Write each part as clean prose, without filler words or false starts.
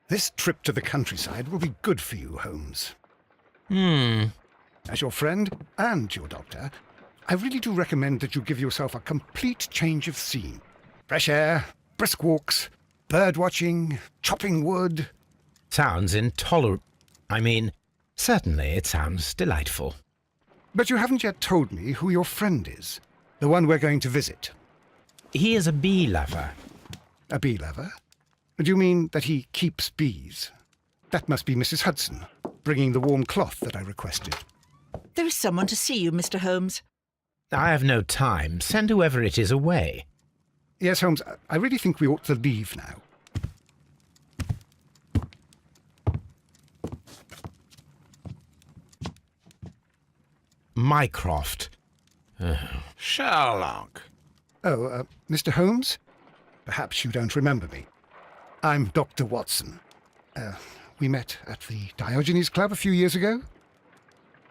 This trip to the countryside will be good for you, Holmes. As your friend and your doctor, I really do recommend that you give yourself a complete change of scene. Fresh air, brisk walks, bird watching, chopping wood. Sounds intolerable. Certainly it sounds delightful. But you haven't yet told me who your friend is, the one we're going to visit. He is a bee lover. A bee lover? Do you mean that he keeps bees? That must be Mrs. Hudson, bringing the warm cloth that I requested. There is someone to see you, Mr. Holmes. I have no time. Send whoever it is away. Yes, Holmes, I really think we ought to leave now. Mycroft. Sherlock. Oh, Mr. Holmes? Perhaps you don't remember me. I'm Dr. Watson. We met at the Diogenes Club a few years ago.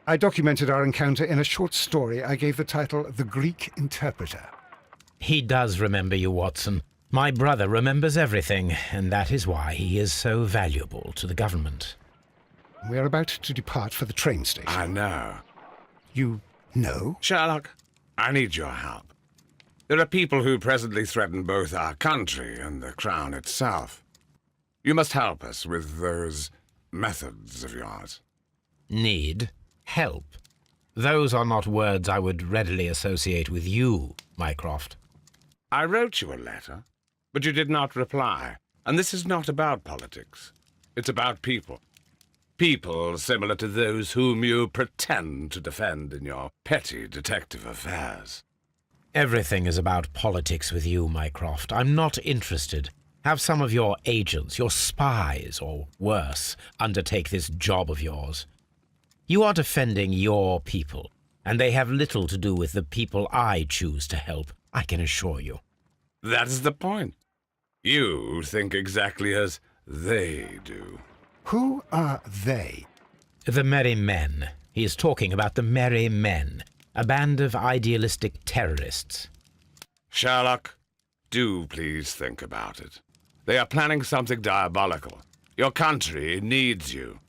I documented our encounter in a short story I gave the title The Greek Interpreter. He does remember you, Watson. My brother remembers everything, and that is why he is so valuable to the government. We're about to depart for the train station. I know. You know? Sherlock, I need your help. There are people who presently threaten both our country and the Crown itself. You must help us with those methods of yours. Need? Help? Those are not words I would readily associate with you, Mycroft. I wrote you a letter, but you did not reply. And this is not about politics. It's about people. People similar to those whom you pretend to defend in your petty detective affairs. Everything is about politics with you, Mycroft. I'm not interested. Have some of your agents, your spies, or worse, undertake this job of yours. You are defending your people, and they have little to do with the people I choose to help, I can assure you. That is the point. You think exactly as they do. Who are they? The Merry Men. He is talking about the Merry Men, a band of idealistic terrorists. Sherlock, do please think about it. They are planning something diabolical. Your country needs you.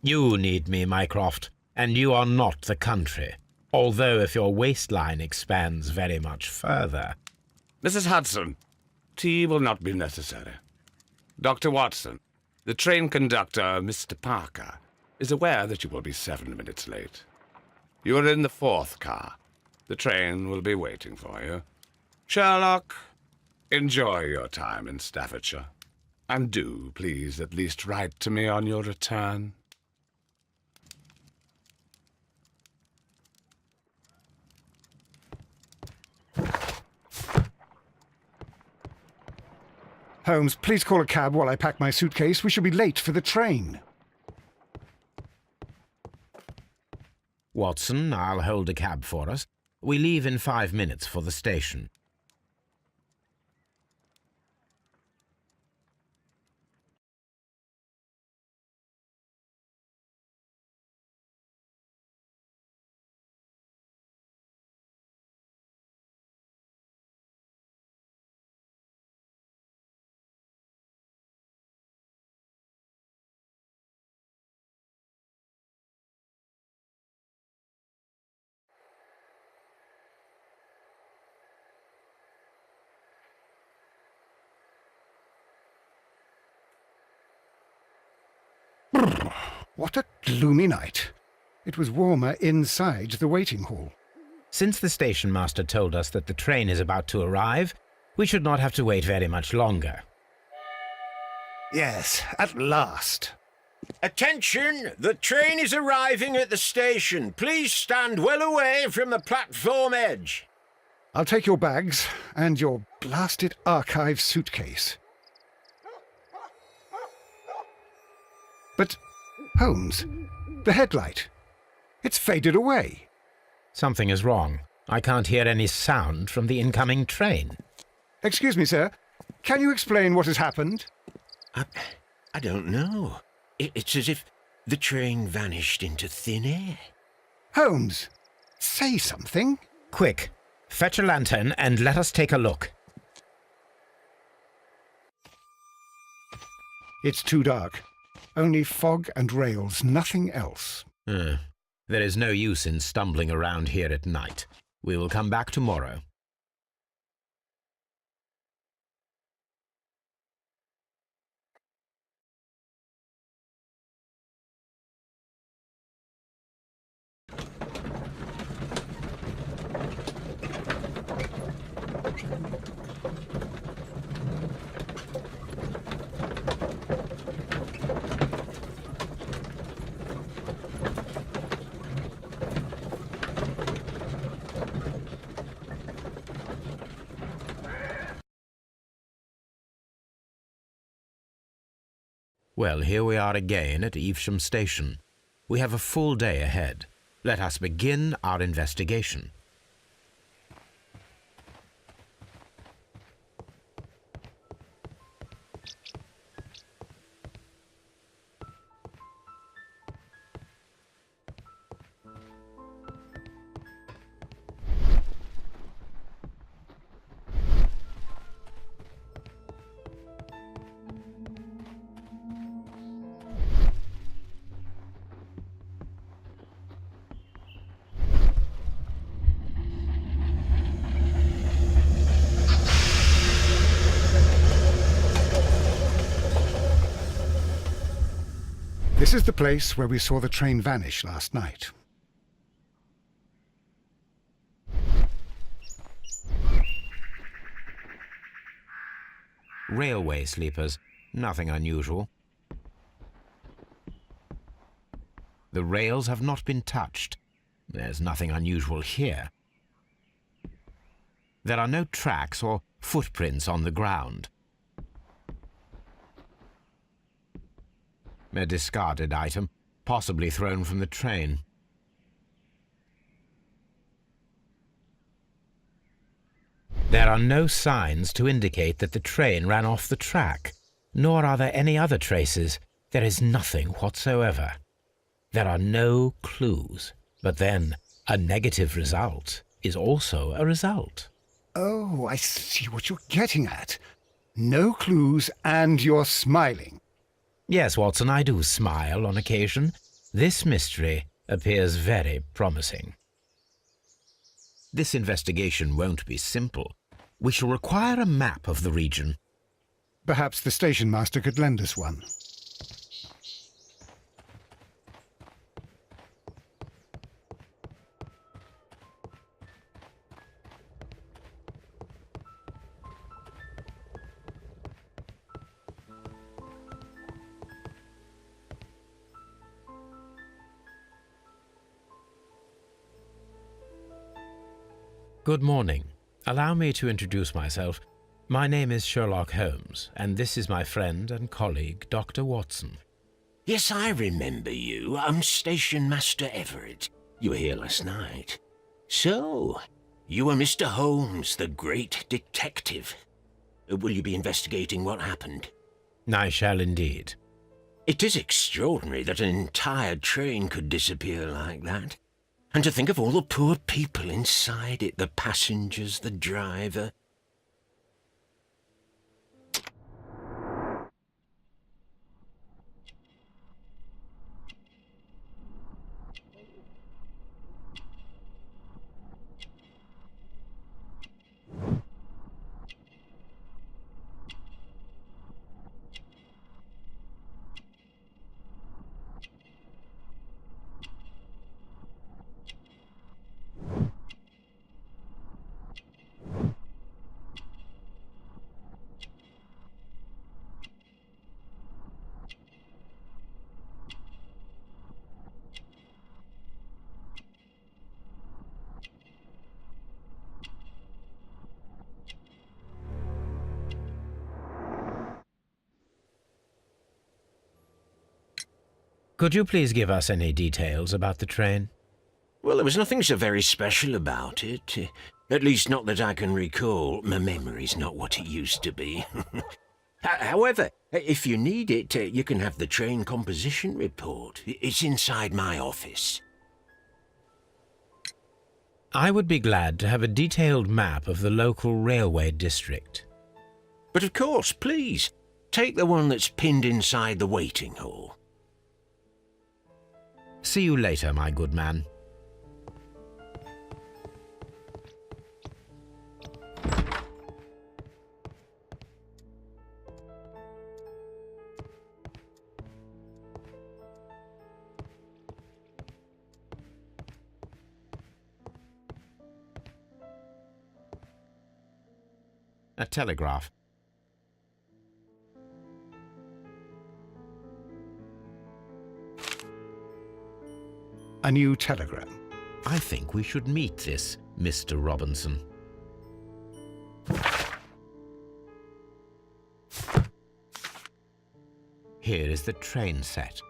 You need me, Mycroft, and you are not the country. Although if your waistline expands very much further. Mrs. Hudson, tea will not be necessary. Dr. Watson, the train conductor, Mr. Parker, is aware that you will be 7 minutes late. You are in the 4th car. The train will be waiting for you. Sherlock, enjoy your time in Staffordshire. And do, please, at least write to me on your return. Holmes, please call a cab while I pack my suitcase. We shall be late for the train. Watson, I'll hold a cab for us. We leave in 5 minutes for the station. What a gloomy night. It was warmer inside the waiting hall. Since the station master told us that the train is about to arrive, we should not have to wait very much longer. Yes, at last. Attention! The train is arriving at the station. Please stand well away from the platform edge. I'll take your bags and your blasted archive suitcase. But, Holmes, the headlight. It's faded away. Something is wrong. I can't hear any sound from the incoming train. Excuse me, sir. Can you explain what has happened? I don't know. It's as if the train vanished into thin air. Holmes, say something. Quick, fetch a lantern and let us take a look. It's too dark. Only fog and rails, nothing else. There is no use in stumbling around here at night. We will come back tomorrow. Well, here we are again at Evesham Station. We have a full day ahead. Let us begin our investigation. This is the place where we saw the train vanish last night. Railway sleepers, nothing unusual. The rails have not been touched. There's nothing unusual here. There are no tracks or footprints on the ground. A discarded item, possibly thrown from the train. There are no signs to indicate that the train ran off the track, nor are there any other traces. There is nothing whatsoever. There are no clues. But then, a negative result is also a result. Oh, I see what you're getting at. No clues, and you're smiling. Yes, Watson, I do smile on occasion. This mystery appears very promising. This investigation won't be simple. We shall require a map of the region. Perhaps the station master could lend us one. Good morning. Allow me to introduce myself. My name is Sherlock Holmes, and this is my friend and colleague, Dr. Watson. Yes, I remember you. I'm Station Master Everett. You were here last night. So, you are Mr. Holmes, the great detective. Will you be investigating what happened? I shall indeed. It is extraordinary that an entire train could disappear like that. And to think of all the poor people inside it, the passengers, the driver. Could you please give us any details about the train? Well, there was nothing so very special about it. At least not that I can recall. My memory's not what it used to be. However, if you need it, you can have the train composition report. It's inside my office. I would be glad to have a detailed map of the local railway district. But of course, please. Take the one that's pinned inside the waiting hall. See you later, my good man. A telegraph. A new telegram. I think we should meet this Mr. Robinson. Here is the train set.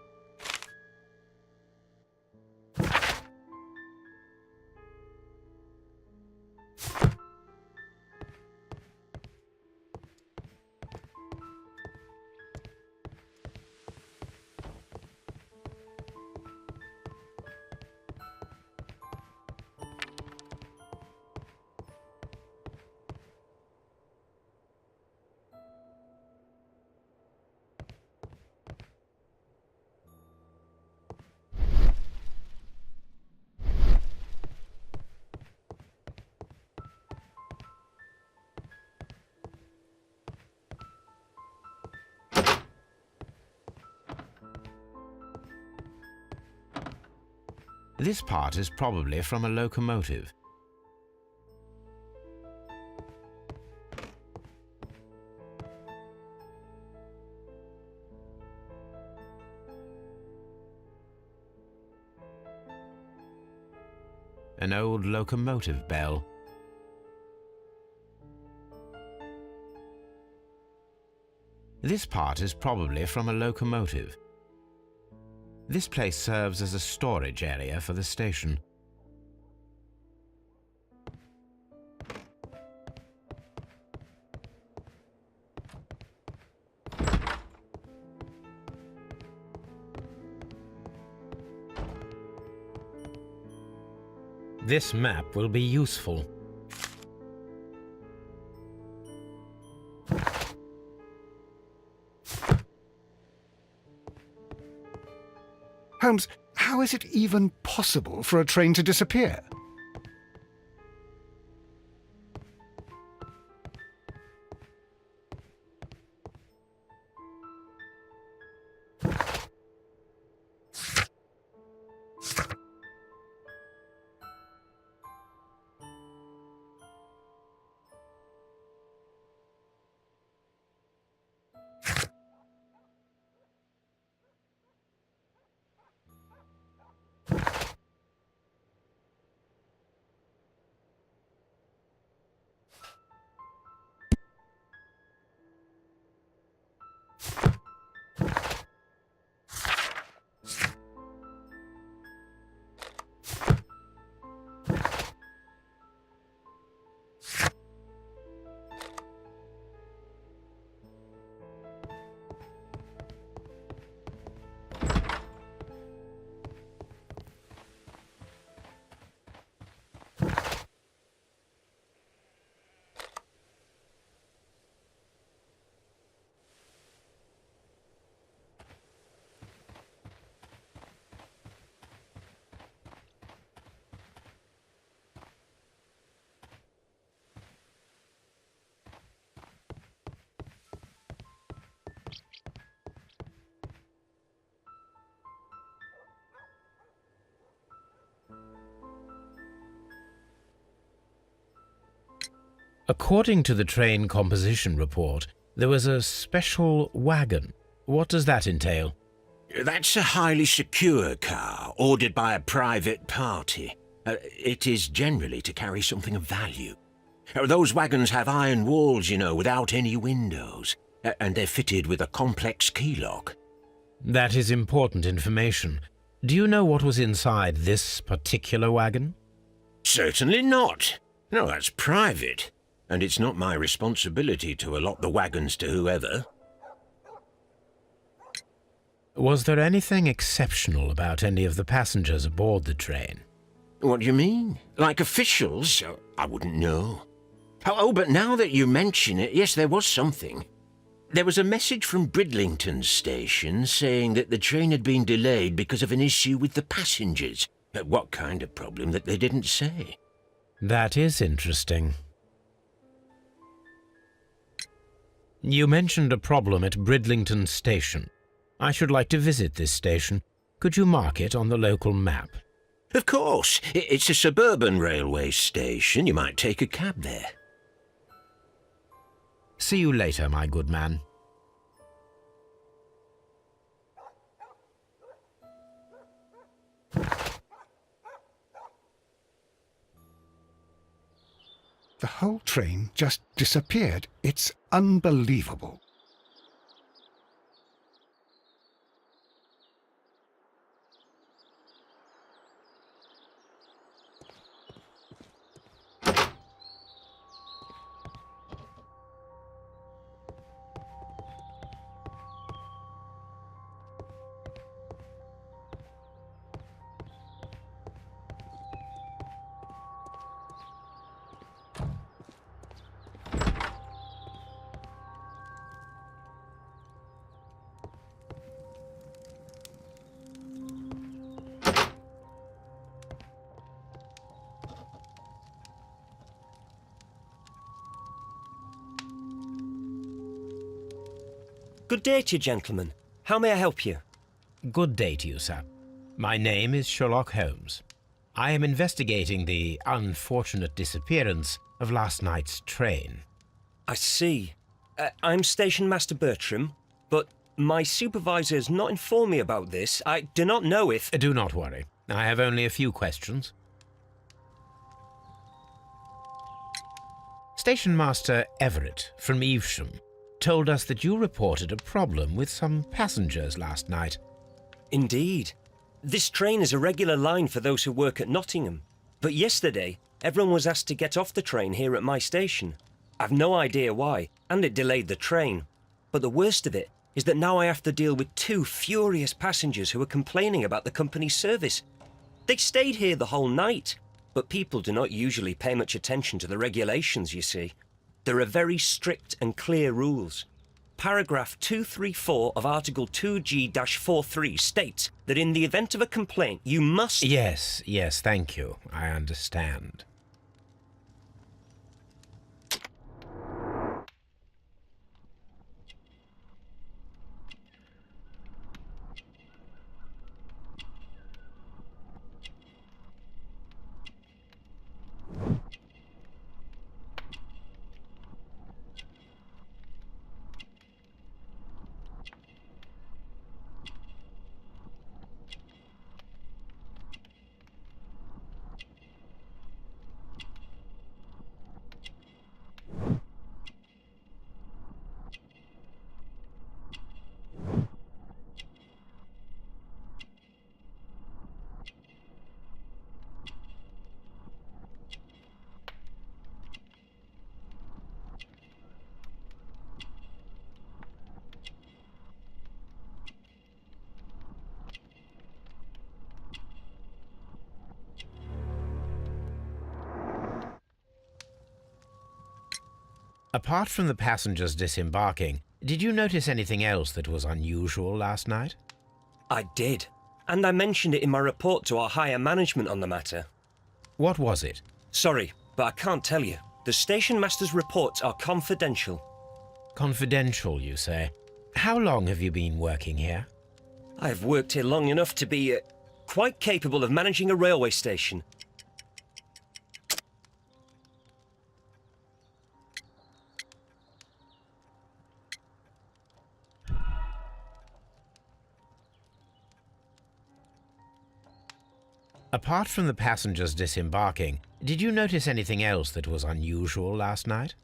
This part is probably from a locomotive. An old locomotive bell. This part is probably from a locomotive. This place serves as a storage area for the station. This map will be useful. Holmes, how is it even possible for a train to disappear? According to the train composition report, there was a special wagon. What does that entail? That's a highly secure car, ordered by a private party. It is generally to carry something of value. Those wagons have iron walls, you know, without any windows, and they're fitted with a complex key lock. That is important information. Do you know what was inside this particular wagon? Certainly not. No, that's private, and it's not my responsibility to allot the wagons to whoever. Was there anything exceptional about any of the passengers aboard the train? What do you mean? Like officials? I wouldn't know. Oh, but now that you mention it, yes, there was something. There was a message from Bridlington station saying that the train had been delayed because of an issue with the passengers. What kind of problem that they didn't say? That is interesting. You mentioned a problem at Bridlington station. I should like to visit this station. Could you mark it on the local map? Of course. It's a suburban railway station. You might take a cab there. See you later, my good man. The whole train just disappeared. It's unbelievable. Good day to you, gentlemen. How may I help you? Good day to you, sir. My name is Sherlock Holmes. I am investigating the unfortunate disappearance of last night's train. I see. I'm Station Master Bertram, but my supervisor has not informed me about this. I do not know if... Do not worry. I have only a few questions. Station Master Everett from Evesham told us that you reported a problem with some passengers last night. Indeed. This train is a regular line for those who work at Nottingham. But yesterday, everyone was asked to get off the train here at my station. I've no idea why, and it delayed the train. But the worst of it is that now I have to deal with 2 furious passengers who are complaining about the company's service. They stayed here the whole night, but people do not usually pay much attention to the regulations, you see. There are very strict and clear rules. Paragraph 234 of Article 2G-43 states that in the event of a complaint, you must... Yes, thank you. I understand. Apart from the passengers disembarking, did you notice anything else that was unusual last night? I did, and I mentioned it in my report to our higher management on the matter. What was it? Sorry, but I can't tell you. The station master's reports are confidential. Confidential, you say? How long have you been working here? I have worked here long enough to be quite capable of managing a railway station. Apart from the passengers disembarking, did you notice anything else that was unusual last night?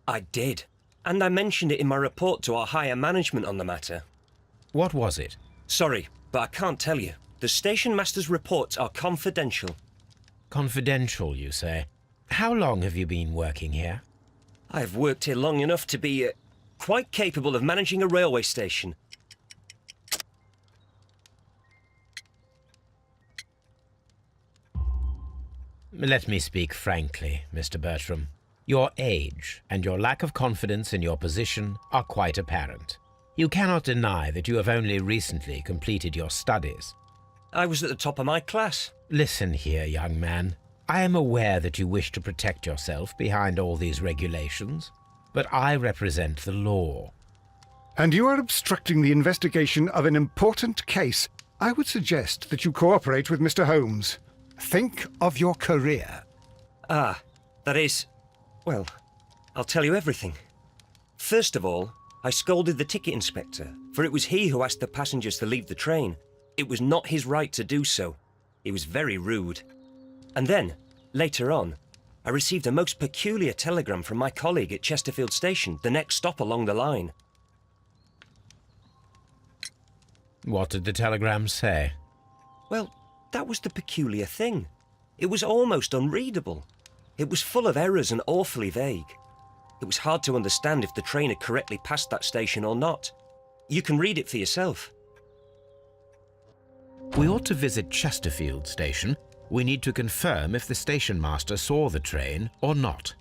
I did, and I mentioned it in my report to our higher management on the matter. What was it? Sorry, but I can't tell you. The station master's reports are confidential. Confidential, you say? How long have you been working here? I have worked here long enough to be quite capable of managing a railway station. Let me speak frankly, Mr. Bertram. Your age and your lack of confidence in your position are quite apparent. You cannot deny that you have only recently completed your studies. I was at the top of my class. Listen here, young man. I am aware that you wish to protect yourself behind all these regulations, but I represent the law. And you are obstructing the investigation of an important case. I would suggest that you cooperate with Mr. Holmes. Think of your career. Ah, that is... Well, I'll tell you everything. First of all, I scolded the ticket inspector, for it was he who asked the passengers to leave the train. It was not his right to do so. He was very rude. And then, later on, I received a most peculiar telegram from my colleague at Chesterfield Station, the next stop along the line. What did the telegram say? Well, that was the peculiar thing. It was almost unreadable. It was full of errors and awfully vague. It was hard to understand if the train had correctly passed that station or not. You can read it for yourself. We ought to visit Chesterfield Station. We need to confirm if the station master saw the train or not.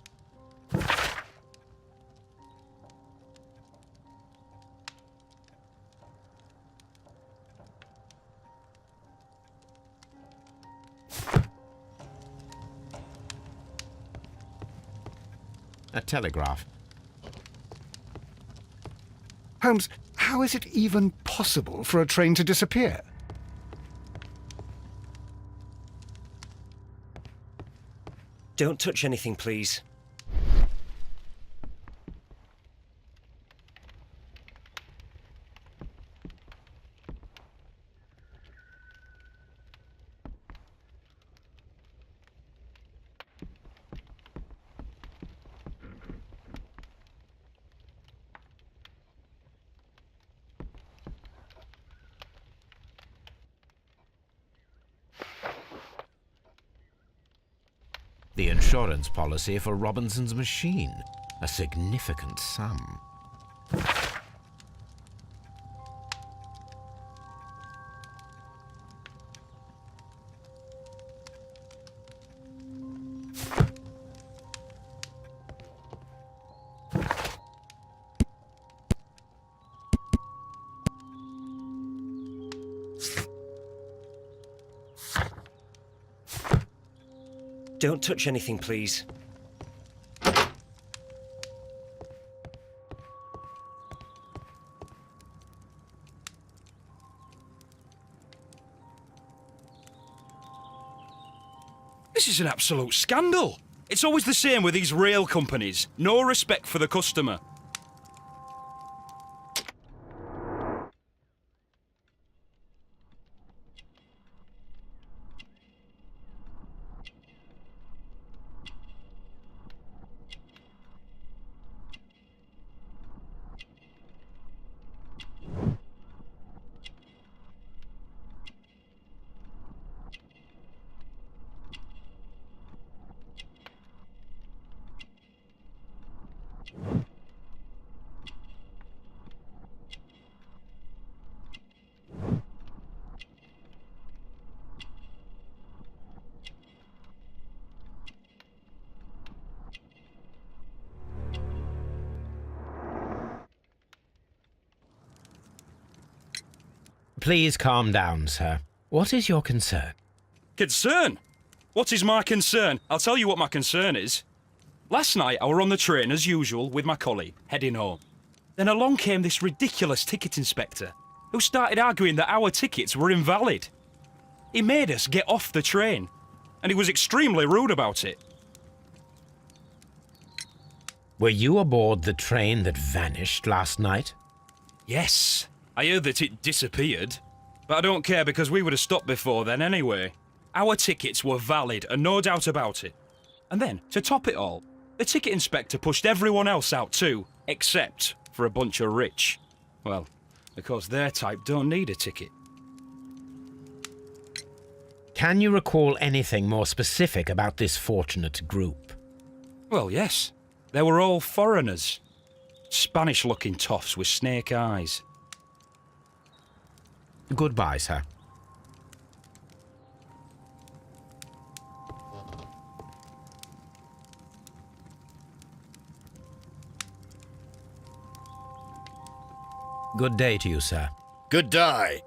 A telegraph. Holmes, how is it even possible for a train to disappear? Don't touch anything, please. The insurance policy for Robinson's machine. A significant sum. Don't touch anything, please. This is an absolute scandal. It's always the same with these rail companies. No respect for the customer. Please calm down, sir. What is your concern? Concern? What is my concern? I'll tell you what my concern is. Last night I were on the train as usual with my colleague, heading home. Then along came this ridiculous ticket inspector, who started arguing that our tickets were invalid. He made us get off the train, and he was extremely rude about it. Were you aboard the train that vanished last night? Yes, I heard that it disappeared. But I don't care because we would have stopped before then anyway. Our tickets were valid and no doubt about it. And then, to top it all, the ticket inspector pushed everyone else out too, except for a bunch of rich. Well, because their type don't need a ticket. Can you recall anything more specific about this fortunate group? Well, yes. They were all foreigners. Spanish-looking toffs with snake eyes. Goodbye, sir. Good day to you, sir. Good day.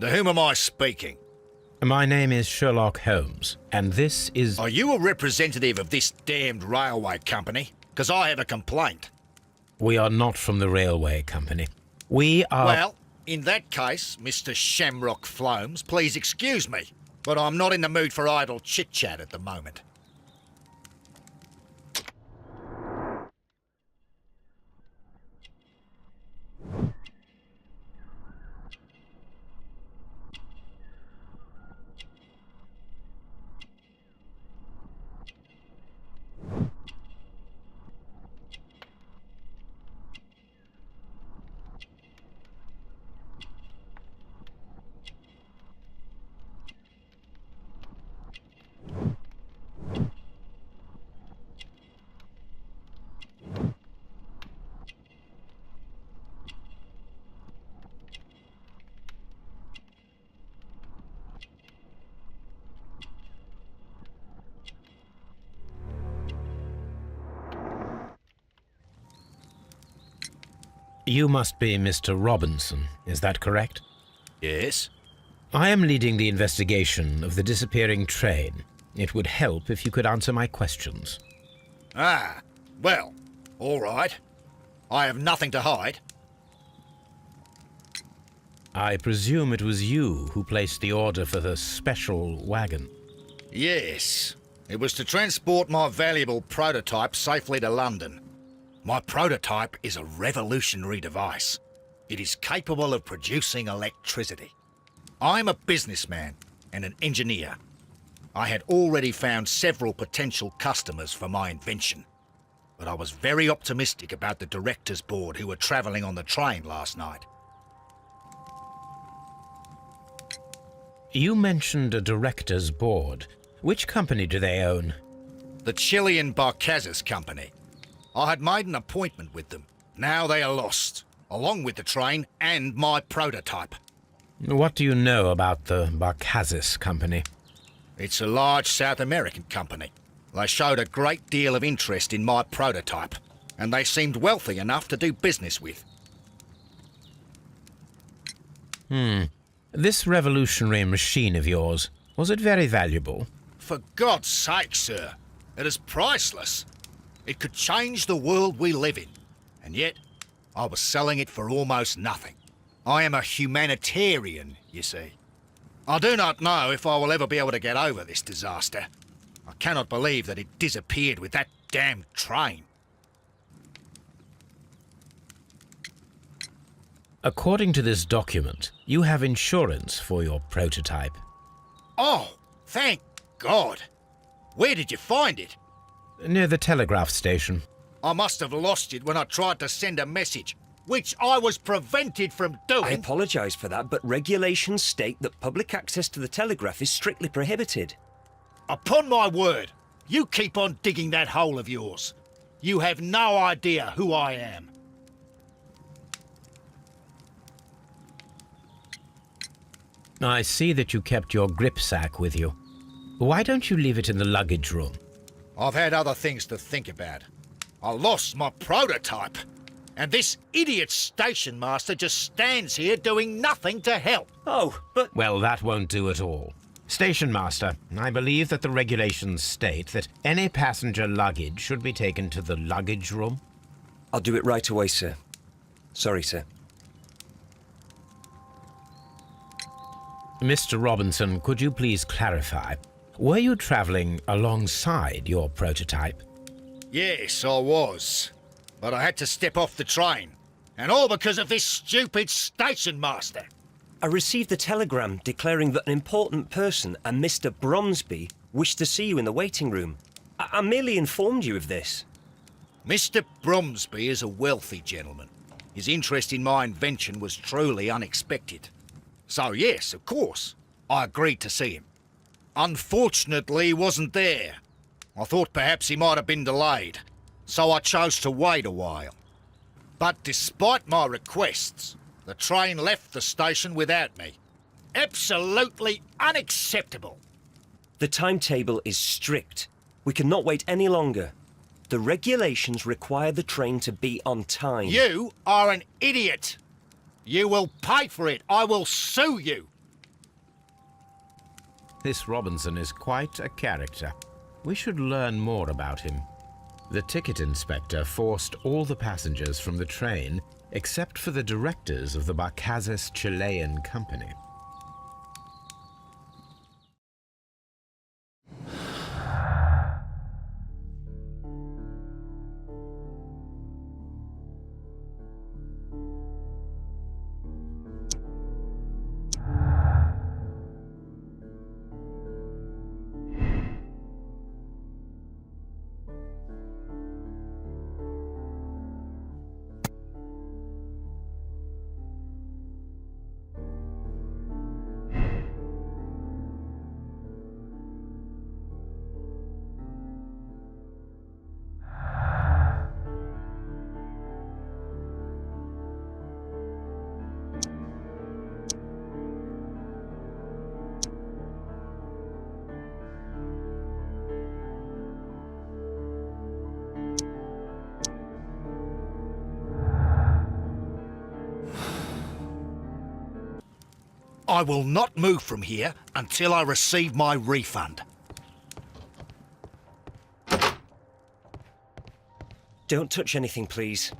To whom am I speaking? My name is Sherlock Holmes, and this is... Are you a representative of this damned railway company? Because I have a complaint. We are not from the railway company. We are... Well, in that case, Mr. Shamrock Flomes, please excuse me, but I'm not in the mood for idle chit-chat at the moment. You must be Mr. Robinson, is that correct? Yes? I am leading the investigation of the disappearing train. It would help if you could answer my questions. Ah, well, all right. I have nothing to hide. I presume it was you who placed the order for the special wagon. Yes. It was to transport my valuable prototype safely to London. My prototype is a revolutionary device. It is capable of producing electricity. I'm a businessman and an engineer. I had already found several potential customers for my invention, but I was very optimistic about the directors' board who were travelling on the train last night. You mentioned a director's board. Which company do they own? The Chilean Barcazes Company. I had made an appointment with them. Now they are lost, along with the train and my prototype. What do you know about the Barcazes Company? It's a large South American company. They showed a great deal of interest in my prototype, and they seemed wealthy enough to do business with. This revolutionary machine of yours, was it very valuable? For God's sake, sir, it is priceless. It could change the world we live in, and yet I was selling it for almost nothing. I am a humanitarian, you see. I do not know if I will ever be able to get over this disaster. I cannot believe that it disappeared with that damned train. According to this document, you have insurance for your prototype. Oh, thank God. Where did you find it? Near the telegraph station. I must have lost it when I tried to send a message, which I was prevented from doing. I apologise for that, but regulations state that public access to the telegraph is strictly prohibited. Upon my word, you keep on digging that hole of yours. You have no idea who I am. I see that you kept your gripsack with you. Why don't you leave it in the luggage room? I've had other things to think about. I lost my prototype, and this idiot station master just stands here doing nothing to help. Oh, but... Well, that won't do at all. Station master, I believe that the regulations state that any passenger luggage should be taken to the luggage room. I'll do it right away, sir. Sorry, sir. Mr. Robinson, could you please clarify? Were you travelling alongside your prototype? Yes, I was. But I had to step off the train. And all because of this stupid station master. I received a telegram declaring that an important person, a Mr. Bromsby, wished to see you in the waiting room. I merely informed you of this. Mr. Bromsby is a wealthy gentleman. His interest in my invention was truly unexpected. So yes, of course, I agreed to see him. Unfortunately, he wasn't there. I thought perhaps he might have been delayed, so I chose to wait a while. But despite my requests, the train left the station without me. Absolutely unacceptable. The timetable is strict. We cannot wait any longer. The regulations require the train to be on time. You are an idiot. You will pay for it. I will sue you. This Robinson is quite a character. We should learn more about him. The ticket inspector forced all the passengers from the train except for the directors of the Barcazes Chilean Company. I will not move from here until I receive my refund. Don't touch anything, please.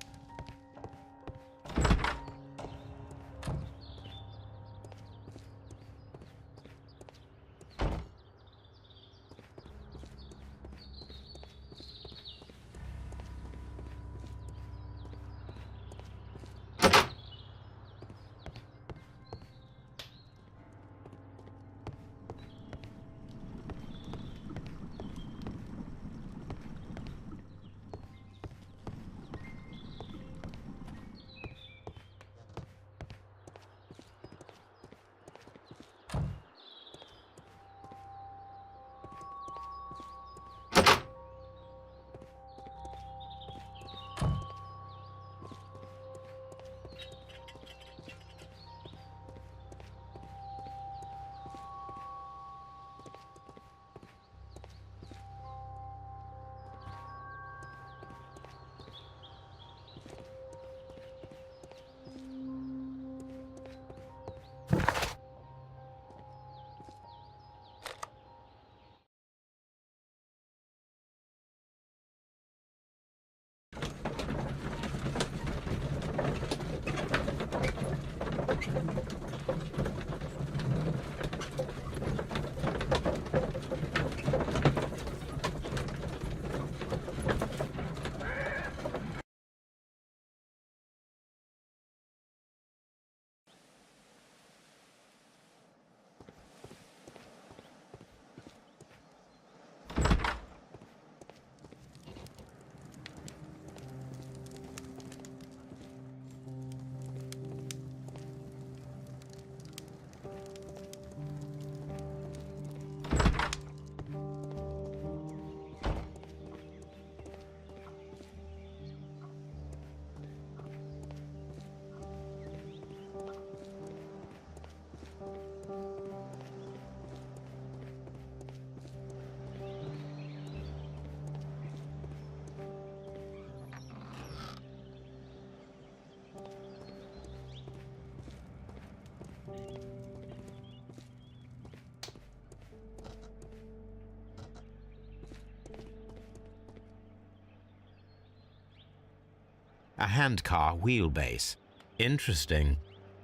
A handcar wheelbase. Interesting.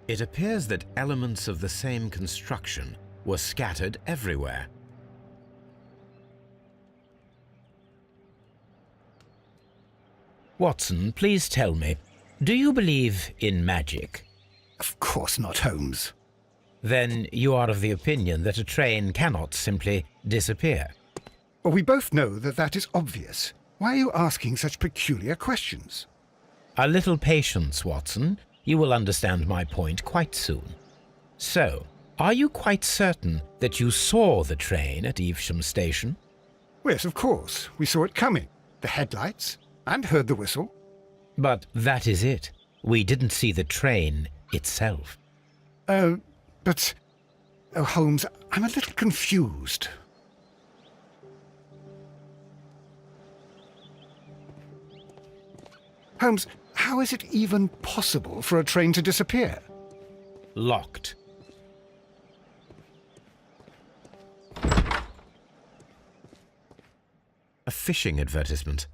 It appears that elements of the same construction were scattered everywhere. Watson, please tell me, do you believe in magic? Of course not, Holmes. Then you are of the opinion that a train cannot simply disappear. Well, we both know that that is obvious. Why are you asking such peculiar questions? A little patience, Watson. You will understand my point quite soon. So, are you quite certain that you saw the train at Evesham Station? Yes, of course. We saw it coming. The headlights, and heard the whistle. But that is it. We didn't see the train itself. But... Oh, Holmes, I'm a little confused. Holmes, how is it even possible for a train to disappear? Locked. A fishing advertisement.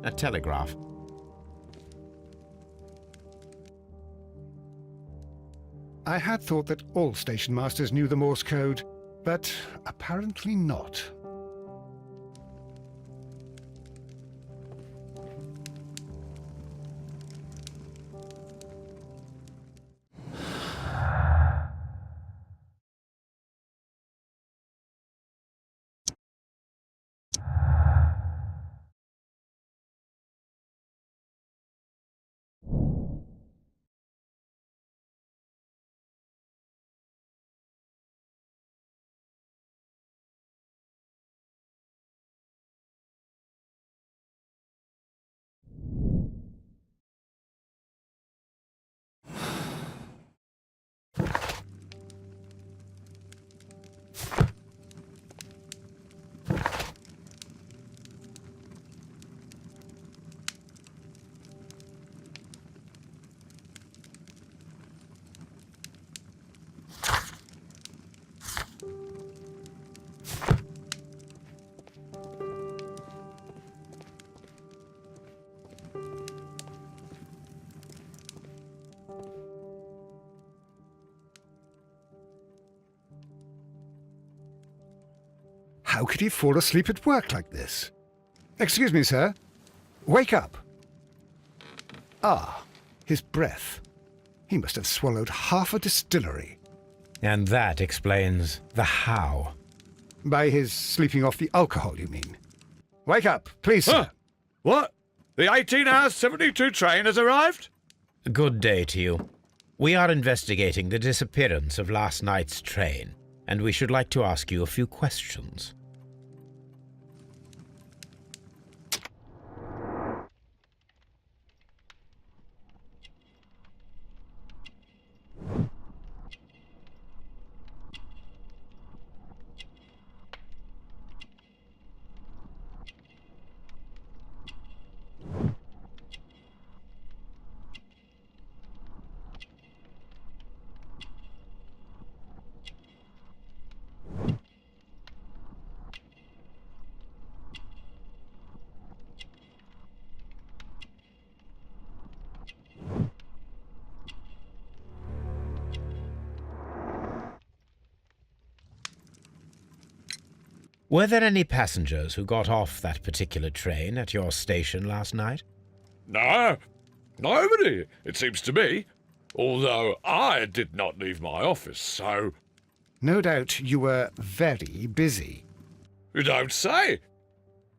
A telegraph. I had thought that all station masters knew the Morse code, but apparently not. How could he fall asleep at work like this? Excuse me, sir. Wake up. Ah, his breath. He must have swallowed half a distillery. And that explains the how. By his sleeping off the alcohol, you mean? Wake up, please, sir. Huh? What? The 18 hours 72 train has arrived? Good day to you. We are investigating the disappearance of last night's train, and we should like to ask you a few questions. Were there any passengers who got off that particular train at your station last night? No, nobody, it seems to me. Although I did not leave my office, so... No doubt you were very busy. You don't say.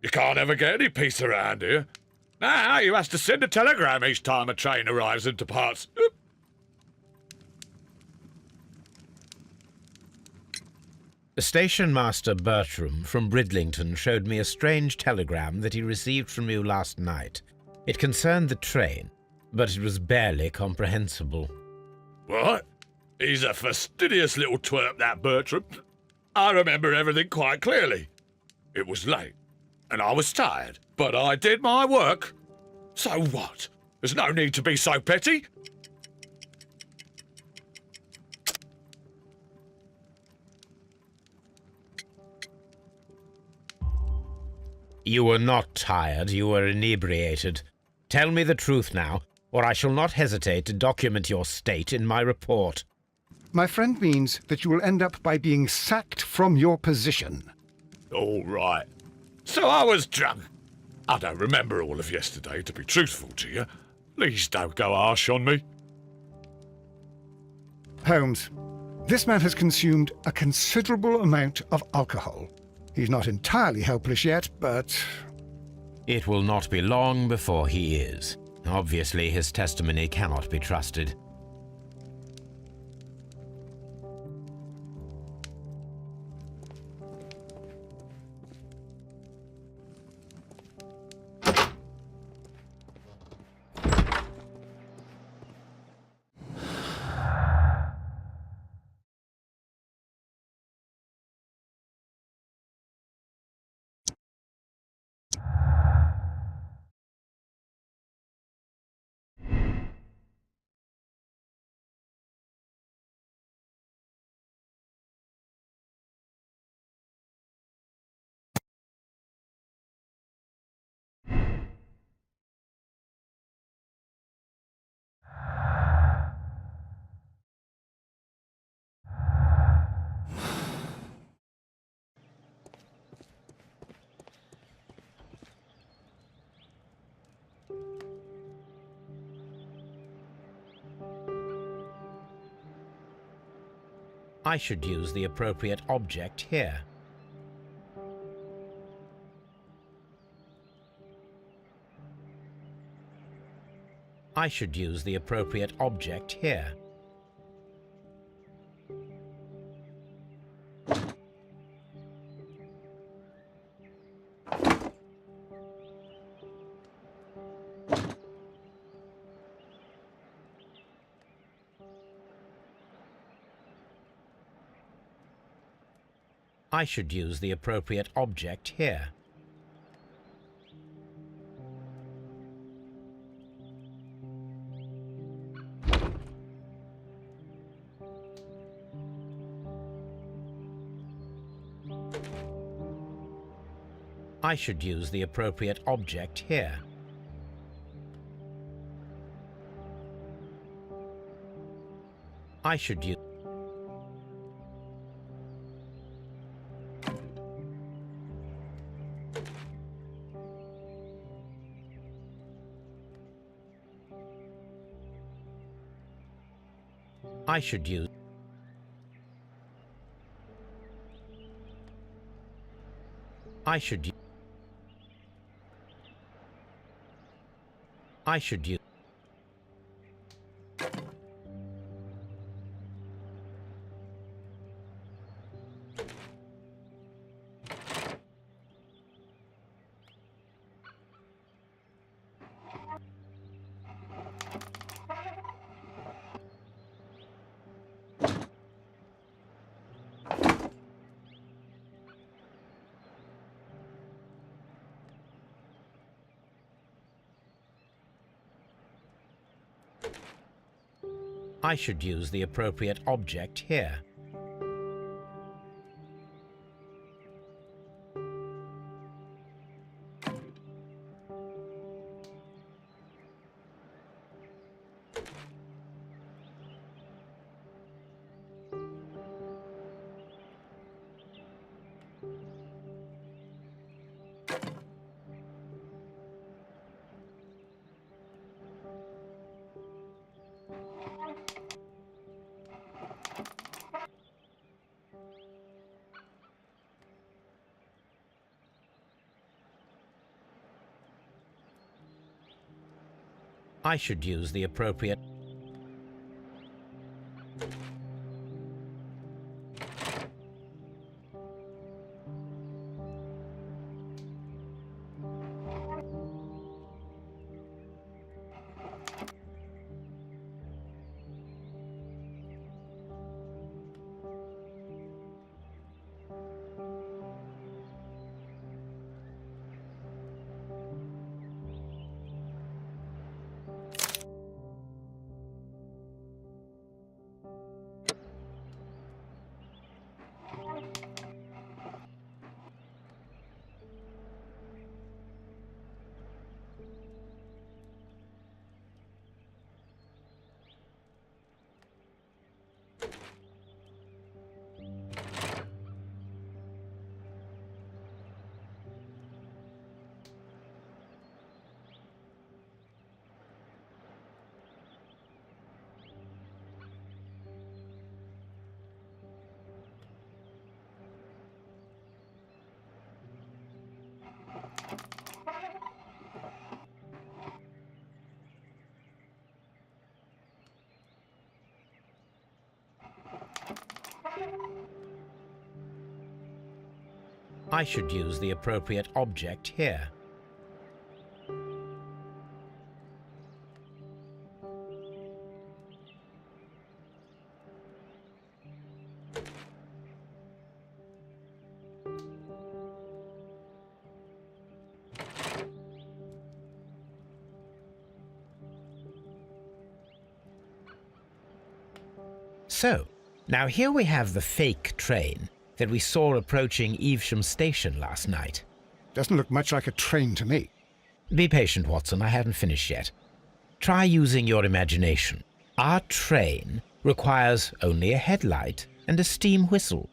You can't ever get any peace around here. Now you have to send a telegram each time a train arrives and departs. Oop. Station Master Bertram from Bridlington showed me a strange telegram that he received from you last night. It concerned the train, but it was barely comprehensible. What? He's a fastidious little twerp, that Bertram. I remember everything quite clearly. It was late, and I was tired, but I did my work. So what? There's no need to be so petty. You were not tired, you were inebriated. Tell me the truth now, or I shall not hesitate to document your state in my report. My friend means that you will end up by being sacked from your position. All right. So I was drunk. I don't remember all of yesterday, to be truthful to you. Please don't go harsh on me. Holmes, this man has consumed a considerable amount of alcohol. He's not entirely helpless yet, but... It will not be long before he is. Obviously, his testimony cannot be trusted. I should use the appropriate object here. I should use the appropriate object here. I should use the appropriate object here. I should use the appropriate object here. I should use I should use I should use I should use I should use the appropriate object here. I should use the appropriate I should use the appropriate object here. So, now here we have the fake train that we saw approaching Evesham Station last night. Doesn't look much like a train to me. Be patient, Watson, I haven't finished yet. Try using your imagination. Our train requires only a headlight and a steam whistle.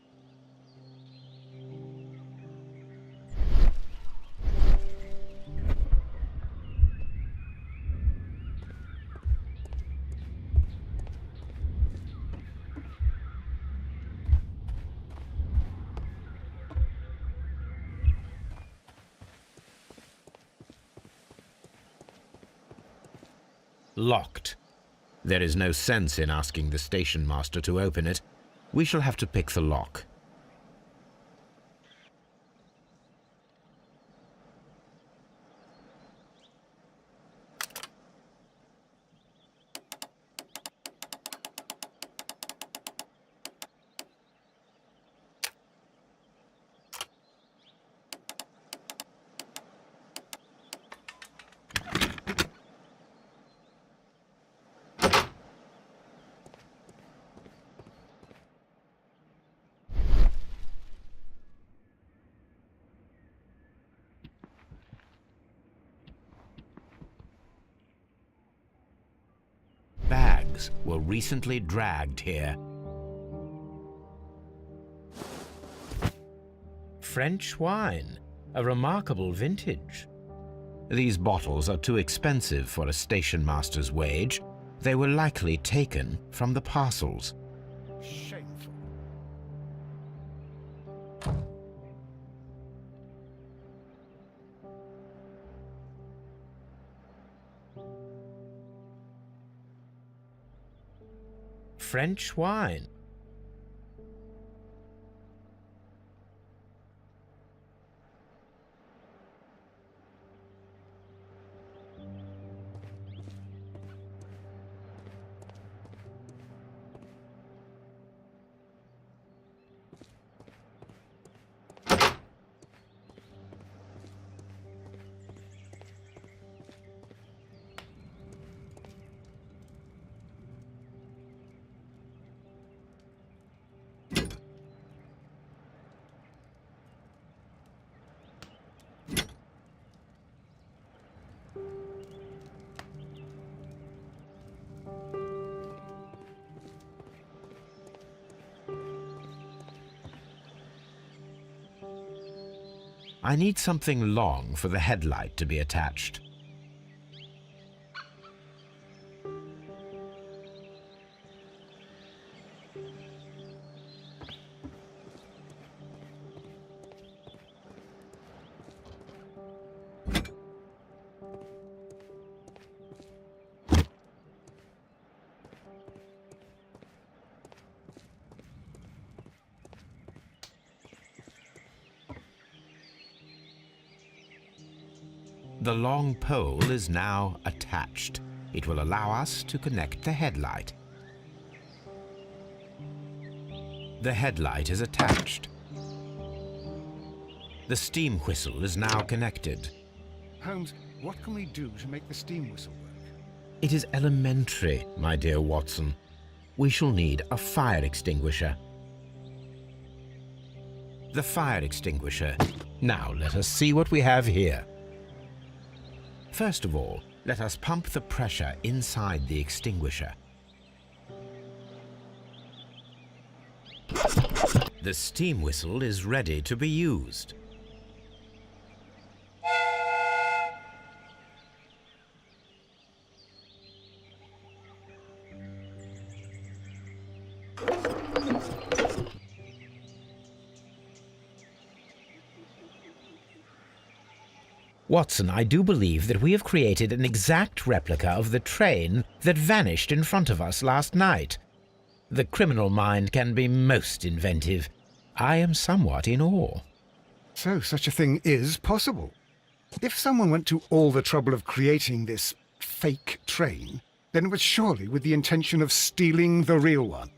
Locked. There is no sense in asking the station master to open it. We shall have to pick the lock. Bags were recently dragged here. French wine, a remarkable vintage. These bottles are too expensive for a station master's wage. They were likely taken from the parcels. Shameful. French wine. I need something long for the headlight to be attached. The long pole is now attached. It will allow us to connect the headlight. The headlight is attached. The steam whistle is now connected. Holmes, what can we do to make the steam whistle work? It is elementary, my dear Watson. We shall need a fire extinguisher. The fire extinguisher. Now let us see what we have here. First of all, let us pump the pressure inside the extinguisher. The steam whistle is ready to be used. Watson, I do believe that we have created an exact replica of the train that vanished in front of us last night. The criminal mind can be most inventive. I am somewhat in awe. So such a thing is possible. If someone went to all the trouble of creating this fake train, then it was surely with the intention of stealing the real one.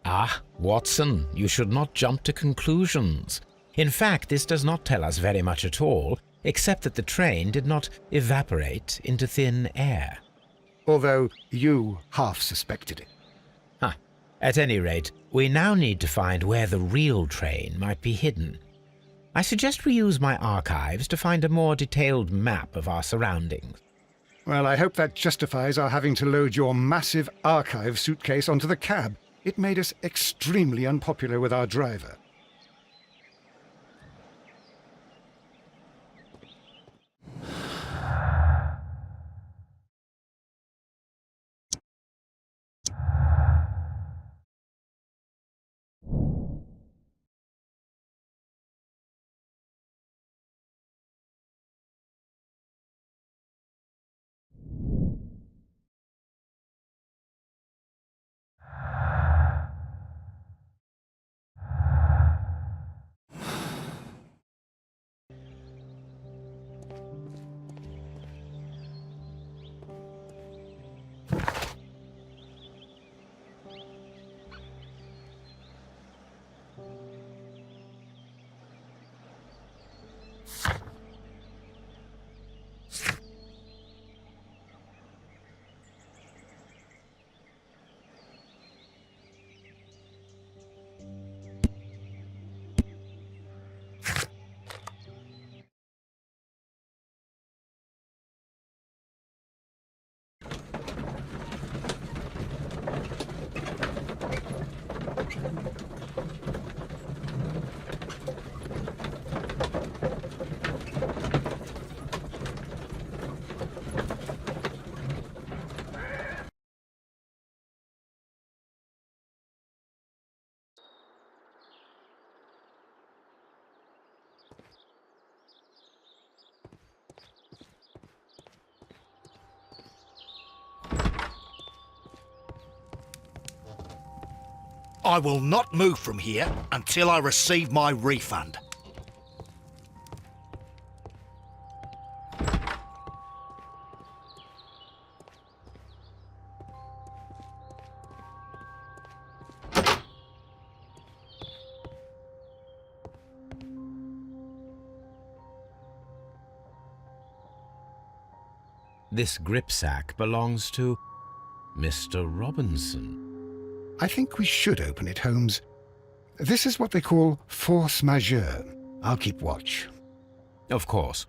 Ah, Watson, you should not jump to conclusions. In fact, this does not tell us very much at all, except that the train did not evaporate into thin air. Although you half suspected it. Huh. At any rate, we now need to find where the real train might be hidden. I suggest we use my archives to find a more detailed map of our surroundings. Well, I hope that justifies our having to load your massive archive suitcase onto the cab. It made us extremely unpopular with our driver. I will not move from here until I receive my refund. This gripsack belongs to Mr. Robinson. I think we should open it, Holmes. This is what they call force majeure. I'll keep watch. Of course.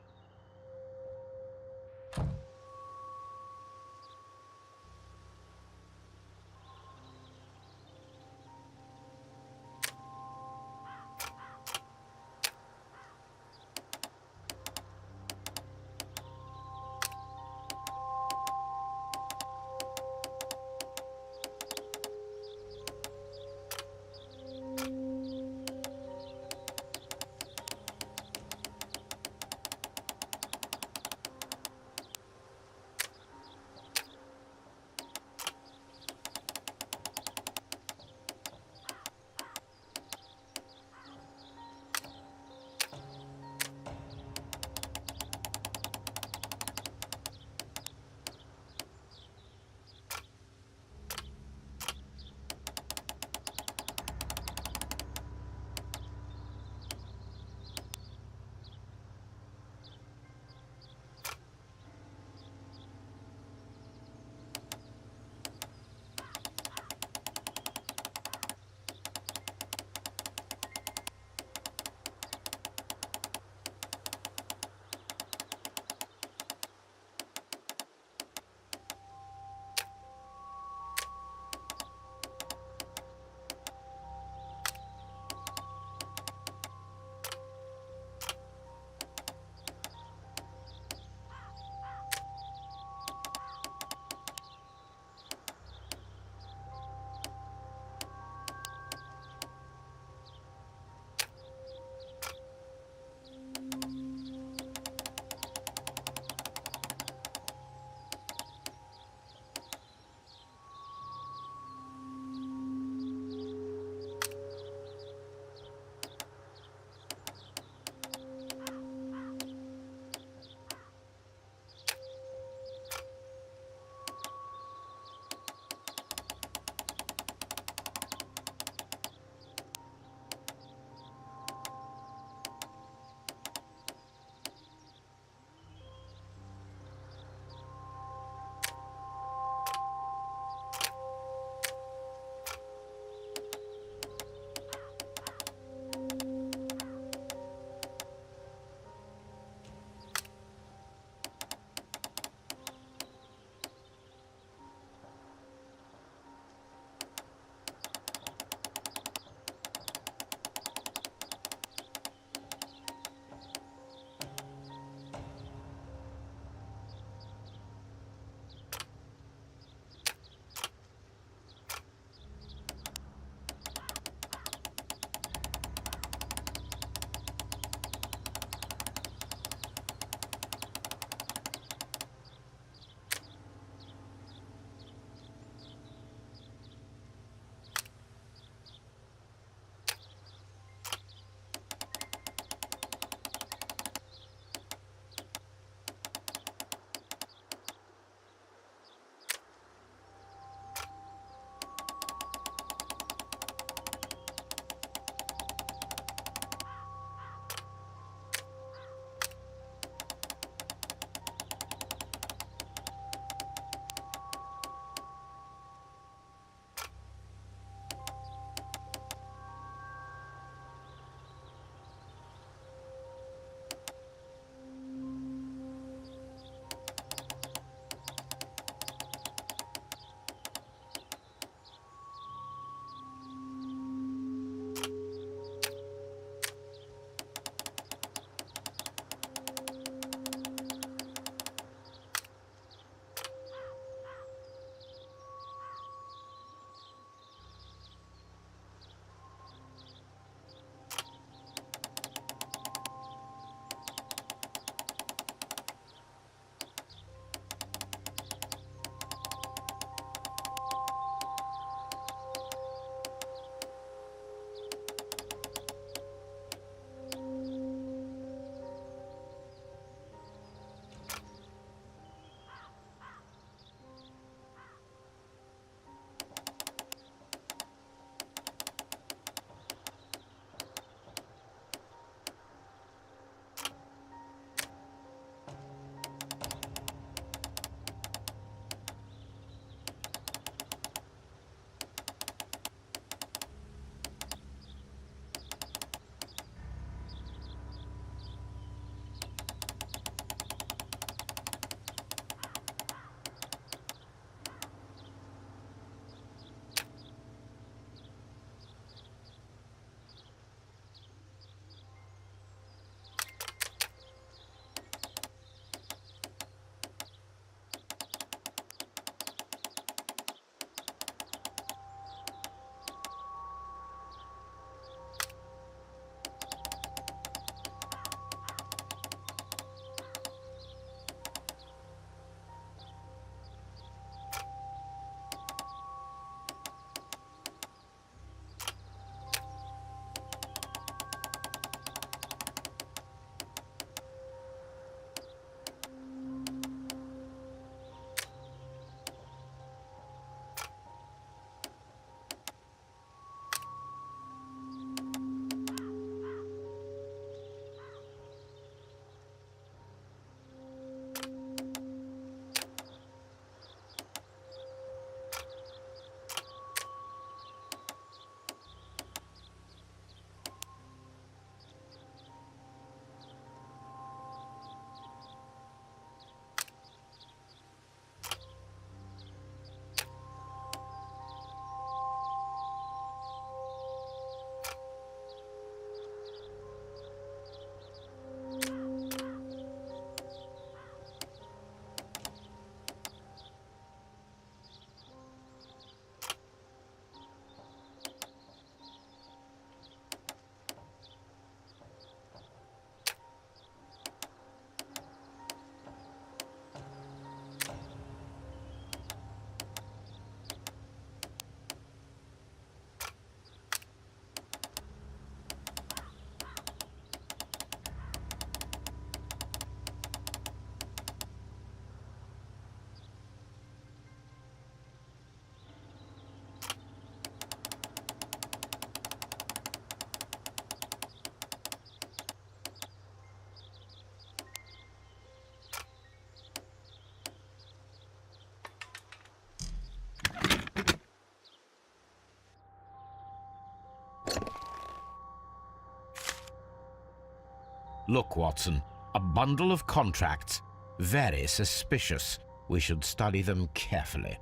Look, Watson, a bundle of contracts. Very suspicious. We should study them carefully.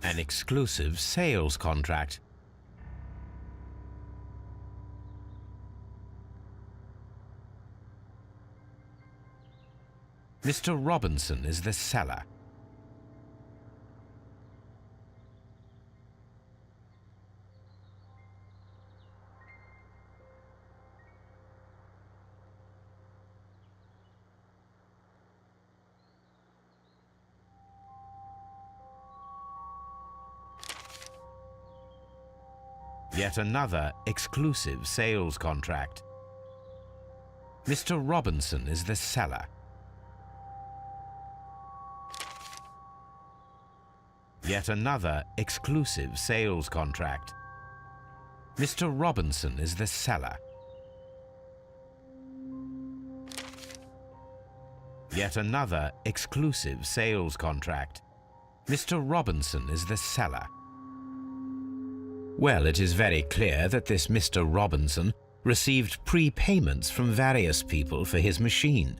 An exclusive sales contract. Mr. Robinson is the seller. Yet another exclusive sales contract. Mr. Robinson is the seller. Yet another exclusive sales contract. Mr. Robinson is the seller. Yet another exclusive sales contract. Mr. Robinson is the seller. Well, it is very clear that this Mr. Robinson received prepayments from various people for his machine.